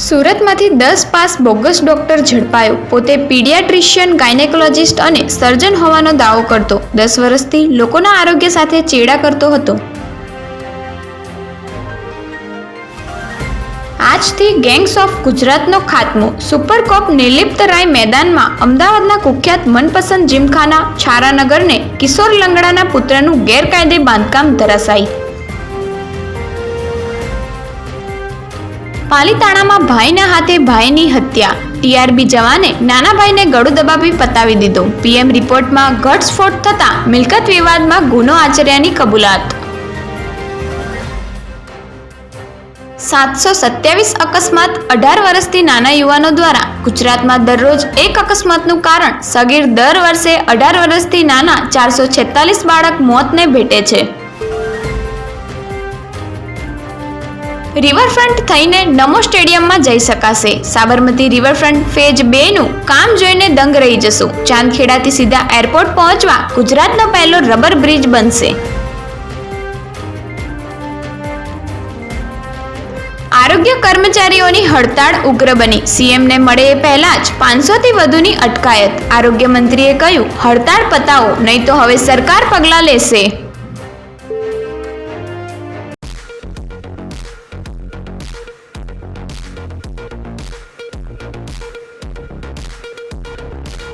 સુરતમાંથી 10 pass bogus doctor ઝડપાયો। પોતે paediatrician, gynaecologist અને સર્જન હોવાનો દાવો કરતો 10 વર્ષથી લોકોના આરોગ્ય સાથે ચેડા કરતો હતો। આજથી ગેંગ્સ ઓફ ગુજરાતનો ખાત્મો। સુપર કોપ નિર્લિપ્ત રાય મેદાનમાં અમદાવાદના કુખ્યાત મનપસંદ જીમખાના છારાનગરને કિશોર લંગડાના પુત્રનું ગેરકાયદે બાંધકામ ધરાશાયી। પાલીતાણામાં ભાઈના હાથે ભાઈની હત્યા। ટીઆરબી જવાને નાના ભાઈને ગળું દબાવી પતાવી દીધો। પીએમ રિપોર્ટમાં ઘટસ્ફોટ થતાં મિલકત વિવાદમાં ગુનો આચર્યાની કબૂલાત। 727 અકસ્માત 18 વર્ષથી નાના યુવાનો દ્વારા। ગુજરાતમાં દરરોજ એક અકસ્માતનું કારણ સગીર દર વર્ષે 18 વર્ષથી નાના 446 બાળક મોતને ભેટે છે। રિવરફ્રન્ટ થઈને નમો સ્ટેડિયમમાં જઈ શકાશે। સાબરમતી રિવરફ્રન્ટ ફેઝ 2નું કામ જોઈને દંગ રહી જશો। ચાંદખેડાથી સીધા એરપોર્ટ પહોંચવા ગુજરાતનો પહેલો રબર બ્રિજ બનશે। આરોગ્ય કર્મચારીઓની હડતાળ ઉગ્ર બની। સીએમને મળે એ પહેલા જ 500થી વધુની અટકાયત। આરોગ્ય મંત્રીએ કહ્યું, હડતાળ પતાવો નહીં તો હવે સરકાર પગલાં લેશે।